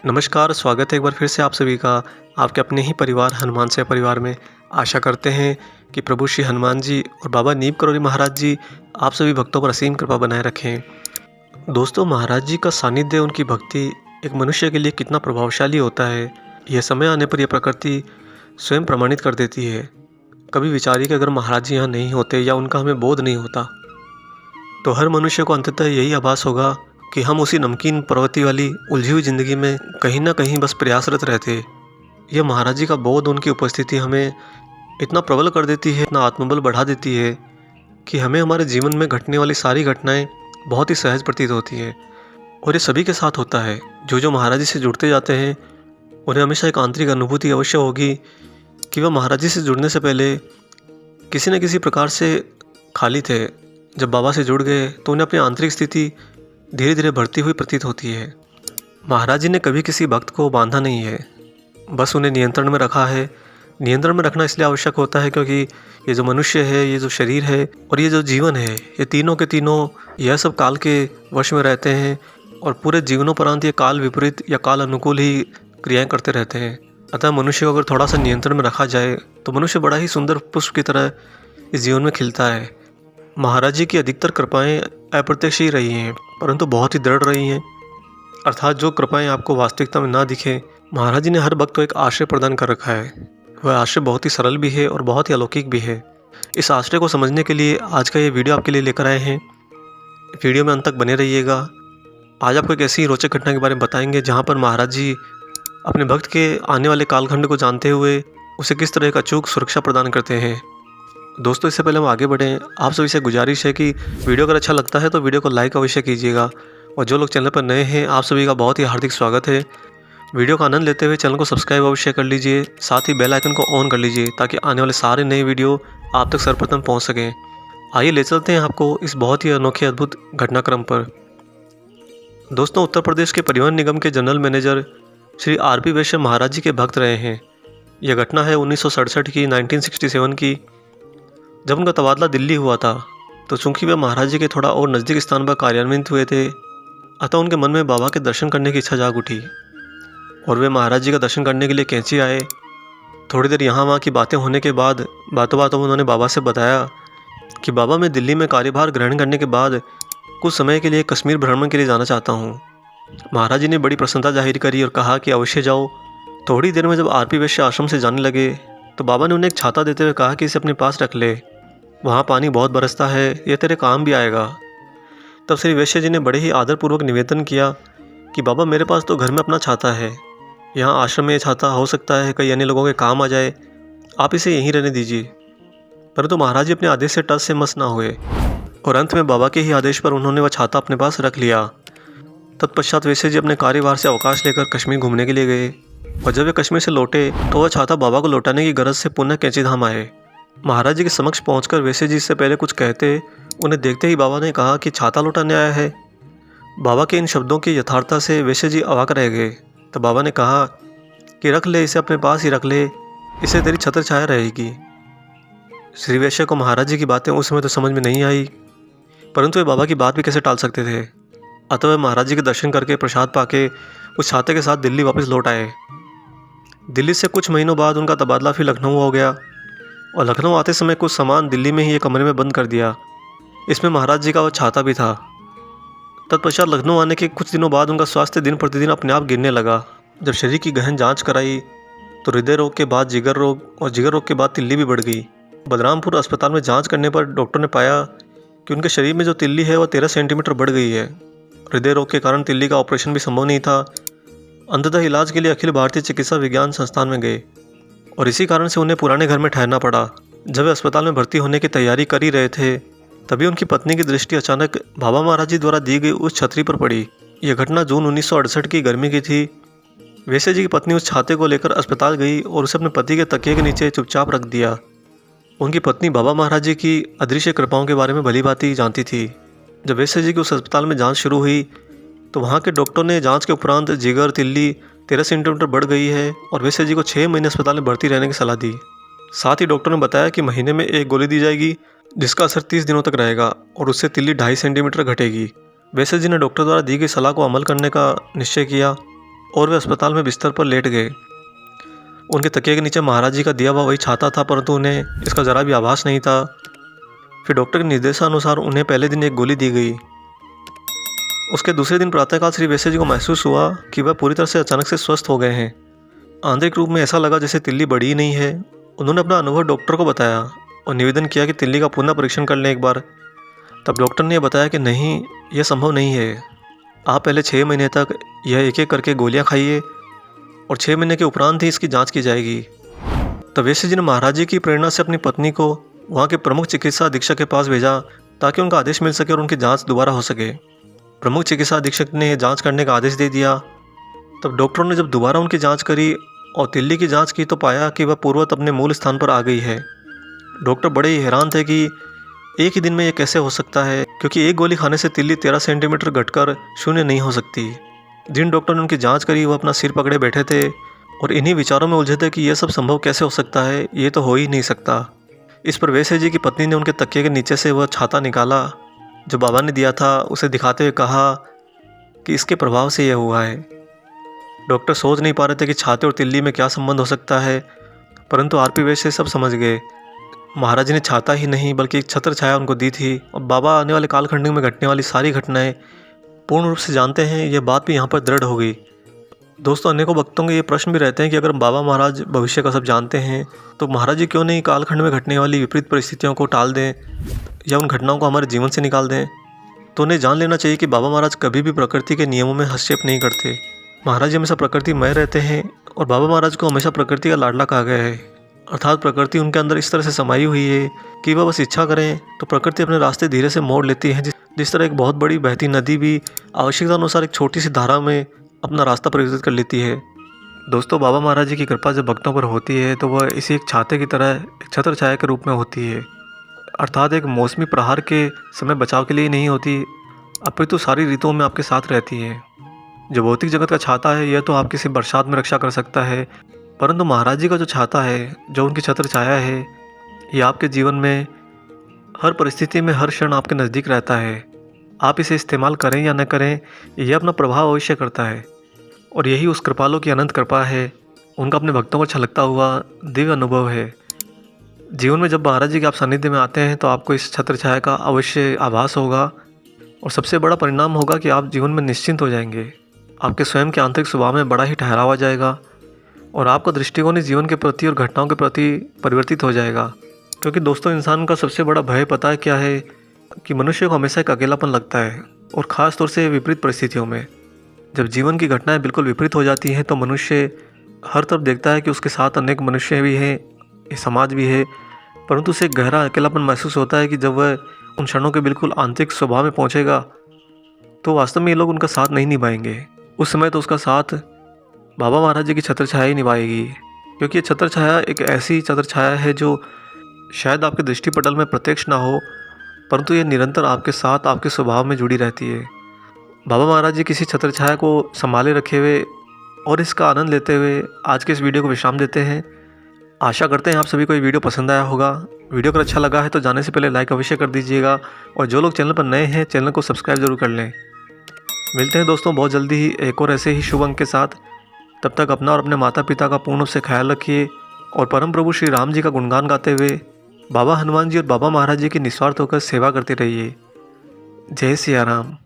नमस्कार, स्वागत है एक बार फिर से आप सभी का आपके अपने ही परिवार हनुमान सेवा परिवार में। आशा करते हैं कि प्रभु श्री हनुमान जी और बाबा नीम करौली महाराज जी आप सभी भक्तों पर असीम कृपा बनाए रखें। दोस्तों, महाराज जी का सानिध्य, उनकी भक्ति एक मनुष्य के लिए कितना प्रभावशाली होता है, यह समय आने पर यह प्रकृति स्वयं प्रमाणित कर देती है। कभी विचारिए कि अगर महाराज जी यहाँ नहीं होते या उनका हमें बोध नहीं होता तो हर मनुष्य को अंततः यही आभास होगा कि हम उसी नमकीन प्रवृत्ति वाली उलझी हुई ज़िंदगी में कहीं ना कहीं बस प्रयासरत रहते। यह महाराज जी का बोध, उनकी उपस्थिति हमें इतना प्रबल कर देती है, इतना आत्मबल बढ़ा देती है कि हमें हमारे जीवन में घटने वाली सारी घटनाएं बहुत ही सहज प्रतीत होती है। और ये सभी के साथ होता है। जो महाराज जी से जुड़ते जाते हैं उन्हें हमेशा एक आंतरिक अनुभूति अवश्य होगी कि वह महाराज जी से जुड़ने से पहले किसी न किसी प्रकार से खाली थे। जब बाबा से जुड़ गए तो उन्हें अपनी आंतरिक स्थिति धीरे धीरे बढ़ती हुई प्रतीत होती है। महाराज जी ने कभी किसी भक्त को बांधा नहीं है, बस उन्हें नियंत्रण में रखा है। नियंत्रण में रखना इसलिए आवश्यक होता है क्योंकि ये जो मनुष्य है, ये जो शरीर है और ये जो जीवन है, ये तीनों के तीनों यह सब काल के वश में रहते हैं और पूरे जीवनोपरांत ये काल विपरीत या काल अनुकूल ही क्रियाएं करते रहते हैं। अतः मनुष्य को अगर थोड़ा सा नियंत्रण में रखा जाए तो मनुष्य बड़ा ही सुंदर पुष्प की तरह इस जीवन में खिलता है। महाराज जी की अधिकतर कृपाएं अप्रत्यक्ष ही रही हैं, परंतु बहुत ही दृढ़ रही हैं। अर्थात जो कृपाएं आपको वास्तविकता में ना दिखें, महाराज जी ने हर भक्त को एक आश्रय प्रदान कर रखा है। वह आश्रय बहुत ही सरल भी है और बहुत ही अलौकिक भी है। इस आश्रय को समझने के लिए आज का ये वीडियो आपके लिए लेकर आए हैं। वीडियो में अंत तक बने रहिएगा। आज आपको एक ऐसी रोचक घटना के बारे में बताएंगे जहाँ पर महाराज जी अपने भक्त के आने वाले कालखंड को जानते हुए उसे किस तरह एक अचूक सुरक्षा प्रदान करते हैं। दोस्तों, इससे पहले हम आगे बढ़ें, आप सभी से गुजारिश है कि वीडियो अगर अच्छा लगता है तो वीडियो को लाइक अवश्य कीजिएगा। और जो लोग चैनल पर नए हैं, आप सभी का बहुत ही हार्दिक स्वागत है। वीडियो का आनंद लेते हुए चैनल को सब्सक्राइब अवश्य कर लीजिए, साथ ही बेल आइकन को ऑन कर लीजिए ताकि आने वाले सारे नए वीडियो आप तक सर्वप्रथम पहुँच सकें। आइए ले चलते हैं आपको इस बहुत ही अनोखे अद्भुत घटनाक्रम पर। दोस्तों, उत्तर प्रदेश के परिवहन निगम के जनरल मैनेजर श्री आर.पी. वैश्य महाराज जी के भक्त रहे हैं। यह घटना है 1967 की, 1967 की, जब उनका तबादला दिल्ली हुआ था। तो चूंकि वे महाराज जी के थोड़ा और नज़दीक स्थान पर कार्यान्वित हुए थे, अतः उनके मन में बाबा के दर्शन करने की इच्छा जाग उठी और वे महाराज जी का दर्शन करने के लिए कैंची आए। थोड़ी देर यहाँ वहाँ की बातें होने के बाद बातों बातों में उन्होंने बाबा से बताया कि बाबा, मैं दिल्ली में कार्यभार ग्रहण करने के बाद कुछ समय के लिए कश्मीर भ्रमण के लिए जाना चाहता हूँ। महाराज जी ने बड़ी प्रसन्नता जाहिर करी और कहा कि अवश्य जाओ। थोड़ी देर में जब आर.पी. वैश्य आश्रम से जाने लगे तो बाबा ने उन्हें एक छाता देते हुए कहा कि इसे अपने पास रख ले, वहाँ पानी बहुत बरसता है, यह तेरे काम भी आएगा। तब श्री वैश्य जी ने बड़े ही आदरपूर्वक निवेदन किया कि बाबा, मेरे पास तो घर में अपना छाता है, यहाँ आश्रम में ये छाता हो सकता है कई अन्य लोगों के काम आ जाए, आप इसे यहीं रहने दीजिए। परंतु महाराज जी अपने आदेश से टस से मस ना हुए और अंत में बाबा के ही आदेश पर उन्होंने वह छाता अपने पास रख लिया। तत्पश्चात वैश्य जी अपने कार्यभार से अवकाश लेकर कश्मीर घूमने के लिए गए और जब वे कश्मीर से लौटे तो वह छाता बाबा को लौटाने की गरज से पुनः कैंची धाम आए। महाराज जी के समक्ष पहुंचकर वैश्य जी से पहले कुछ कहते, उन्हें देखते ही बाबा ने कहा कि छाता लौटाने आया है। बाबा के इन शब्दों की यथार्थता से वैश्य जी अवाक रह गए। तब बाबा ने कहा कि रख ले, इसे अपने पास ही रख ले, इससे तेरी छत्र छाया रहेगी। श्री वैश्य को महाराज जी की बातें उस समय तो समझ में नहीं आई, परंतु वे बाबा की बात भी कैसे टाल सकते थे। अतः वे महाराज जी के दर्शन करके प्रसाद पाके उस छाते के साथ दिल्ली वापस लौट आए। दिल्ली से कुछ महीनों बाद उनका तबादला फिर लखनऊ हो गया और लखनऊ आते समय कुछ सामान दिल्ली में ही एक कमरे में बंद कर दिया। इसमें महाराज जी का वह छाता भी था। तत्पश्चात लखनऊ आने के कुछ दिनों बाद उनका स्वास्थ्य दिन प्रतिदिन अपने आप गिरने लगा। जब शरीर की गहन जांच कराई तो हृदय रोग के बाद जिगर रोग और जिगर रोग के बाद तिल्ली भी बढ़ गई। बलरामपुर अस्पताल में जाँच करने पर डॉक्टर ने पाया कि उनके शरीर में जो तिल्ली है वह 13 सेंटीमीटर बढ़ गई है। हृदय रोग के कारण तिल्ली का ऑपरेशन भी संभव नहीं था। अंततः इलाज के लिए अखिल भारतीय चिकित्सा विज्ञान संस्थान में गए और इसी कारण से उन्हें पुराने घर में ठहरना पड़ा। जब वे अस्पताल में भर्ती होने की तैयारी कर ही रहे थे तभी उनकी पत्नी की दृष्टि अचानक बाबा महाराज जी द्वारा दी गई उस छतरी पर पड़ी। यह घटना जून 1968 की गर्मी की थी। वैश्य जी की पत्नी उस छाते को लेकर अस्पताल गई और उसे अपने पति के तकिए के नीचे चुपचाप रख दिया। उनकी पत्नी बाबा महाराज जी की अदृश्य कृपाओं के बारे में भलीभांति जानती थी। जब वैश्य जी की उस अस्पताल में जांच शुरू हुई तो वहाँ के डॉक्टर ने जांच के उपरांत जिगर तिल्ली 13 सेंटीमीटर बढ़ गई है और वैश्य जी को 6 महीने अस्पताल में भर्ती रहने की सलाह दी। साथ ही डॉक्टर ने बताया कि महीने में एक गोली दी जाएगी जिसका असर 30 दिनों तक रहेगा और उससे तिल्ली 2.5 सेंटीमीटर घटेगी। वैसे जी ने डॉक्टर द्वारा दी गई सलाह को अमल करने का निश्चय किया और वे अस्पताल में बिस्तर पर लेट गए। उनके तकिए के नीचे महाराज जी का दिया हुआ वही छाता था, परंतु उन्हें इसका ज़रा भी आभास नहीं था। फिर डॉक्टर के निर्देशानुसार उन्हें पहले दिन एक गोली दी गई। उसके दूसरे दिन प्रातःकाल श्री वैश्य जी को महसूस हुआ कि वह पूरी तरह से अचानक से स्वस्थ हो गए हैं। आंतरिक रूप में ऐसा लगा जैसे तिल्ली बड़ी ही नहीं है। उन्होंने अपना अनुभव डॉक्टर को बताया और निवेदन किया कि तिल्ली का पुनः परीक्षण कर लें एक बार। तब डॉक्टर ने बताया कि नहीं, यह संभव नहीं है। आप पहले 6 महीने तक यह एक एक करके गोलियां खाइए और 6 महीने के उपरांत ही इसकी जांच की जाएगी। तब वैश्य जी ने महाराज जी की प्रेरणा से अपनी पत्नी को वहाँ के प्रमुख चिकित्सा अधीक्षक के पास भेजा ताकि उनका आदेश मिल सके और उनकी जाँच दोबारा हो सके। प्रमुख चिकित्सा अधीक्षक ने जाँच करने का आदेश दे दिया। तब डॉक्टरों ने जब दोबारा उनकी जाँच करी और तिल्ली की जाँच की तो पाया कि वह पूर्ववत अपने मूल स्थान पर आ गई है। डॉक्टर बड़े ही हैरान थे कि एक ही दिन में ये कैसे हो सकता है, क्योंकि एक गोली खाने से तिल्ली 13 सेंटीमीटर घटकर शून्य नहीं हो सकती। जिन डॉक्टर ने उनकी जांच करी वो अपना सिर पकड़े बैठे थे और इन्हीं विचारों में उलझे थे कि यह सब संभव कैसे हो सकता है, ये तो हो ही नहीं सकता। इस पर वैश्य जी की पत्नी ने उनके तकिए के नीचे से वह छाता निकाला जो बाबा ने दिया था, उसे दिखाते हुए कहा कि इसके प्रभाव से यह हुआ है। डॉक्टर सोच नहीं पा रहे थे कि छाते और तिल्ली में क्या संबंध हो सकता है, परंतु आरपी वैश्य सब समझ गए। महाराज जी ने छाता ही नहीं बल्कि एक छत्र छाया उनको दी थी और बाबा आने वाले कालखंड में घटने वाली सारी घटनाएं पूर्ण रूप से जानते हैं, ये बात भी यहाँ पर दृढ़ हो गई। दोस्तों, अनेकों भक्तों के ये प्रश्न भी रहते हैं कि अगर बाबा महाराज भविष्य का सब जानते हैं तो महाराज जी क्यों नहीं कालखंड में घटने वाली विपरीत परिस्थितियों को टाल दें या उन घटनाओं को हमारे जीवन से निकाल दें। तो उन्हें जान लेना चाहिए कि बाबा महाराज कभी भी प्रकृति के नियमों में हस्तक्षेप नहीं करते। महाराज जी हमेशा प्रकृतिमय रहते हैं और बाबा महाराज को हमेशा प्रकृति का लाडला कहा गया है, अर्थात प्रकृति उनके अंदर इस तरह से समाई हुई है कि वह बस इच्छा करें तो प्रकृति अपने रास्ते धीरे से मोड़ लेती है। जिस तरह एक बहुत बड़ी बहती नदी भी आवश्यकता अनुसार एक छोटी सी धारा में अपना रास्ता परिवर्तित कर लेती है। दोस्तों, बाबा महाराज जी की कृपा जब भक्तों पर होती है तो वह इसी एक छाते की तरह एक छत्र छाया के रूप में होती है, अर्थात एक मौसमी प्रहार के समय बचाव के लिए नहीं होती, अपितु सारी ऋतुओं में आपके साथ रहती है। जो भौतिक जगत का छाता है यह तो आपकी सिर्फ बरसात में रक्षा कर सकता है, परंतु महाराज जी का जो छाता है, जो उनकी छत्र छाया है, ये आपके जीवन में हर परिस्थिति में हर क्षण आपके नज़दीक रहता है। आप इसे इस्तेमाल करें या न करें, यह अपना प्रभाव अवश्य करता है और यही उस कृपालु की अनंत कृपा है। उनका अपने भक्तों को छलकता हुआ दिव्य अनुभव है। जीवन में जब महाराज जी के आप सानिध्य में आते हैं तो आपको इस छत्र छाया का अवश्य आभास होगा और सबसे बड़ा परिणाम होगा कि आप जीवन में निश्चिंत हो जाएंगे। आपके स्वयं के आंतरिक स्वभाव में बड़ा ही ठहराव आ जाएगा और आपका दृष्टिकोण इस जीवन के प्रति और घटनाओं के प्रति परिवर्तित हो जाएगा। क्योंकि दोस्तों, इंसान का सबसे बड़ा भय पता है क्या है कि मनुष्य को हमेशा एक अकेलापन लगता है और ख़ास तौर से विपरीत परिस्थितियों में। जब जीवन की घटनाएं बिल्कुल विपरीत हो जाती हैं तो मनुष्य हर तरफ देखता है कि उसके साथ अनेक मनुष्य भी हैं, ये समाज भी है, परंतु उसे गहरा अकेलापन महसूस होता है कि जब वह उन क्षणों के बिल्कुल आंतरिक स्वभाव में पहुँचेगा तो वास्तव में ये लोग उनका साथ नहीं निभाएंगे। उस समय तो उसका साथ बाबा महाराज जी की छत्र छाया ही निभाएगी, क्योंकि ये छत्र छाया एक ऐसी छत्र छाया है जो शायद आपके दृष्टिपटल में प्रत्यक्ष ना हो, परंतु ये निरंतर आपके साथ आपके स्वभाव में जुड़ी रहती है। बाबा महाराज जी किसी छत्र छाया को संभाले रखे हुए और इसका आनंद लेते हुए आज के इस वीडियो को विश्राम देते हैं। आशा करते हैं आप सभी को ये वीडियो पसंद आया होगा। वीडियो अगर अच्छा लगा है तो जाने से पहले लाइक अवश्य कर दीजिएगा और जो लोग चैनल पर नए हैं चैनल को सब्सक्राइब जरूर कर लें। मिलते हैं दोस्तों बहुत जल्दी ही एक और ऐसे ही शुभ अंक के साथ। तब तक अपना और अपने माता पिता का पूर्ण रूप से ख्याल रखिए और परम प्रभु श्री राम जी का गुणगान गाते हुए बाबा हनुमान जी और बाबा महाराज जी की निस्वार्थ होकर सेवा करते रहिए। जय सिया राम।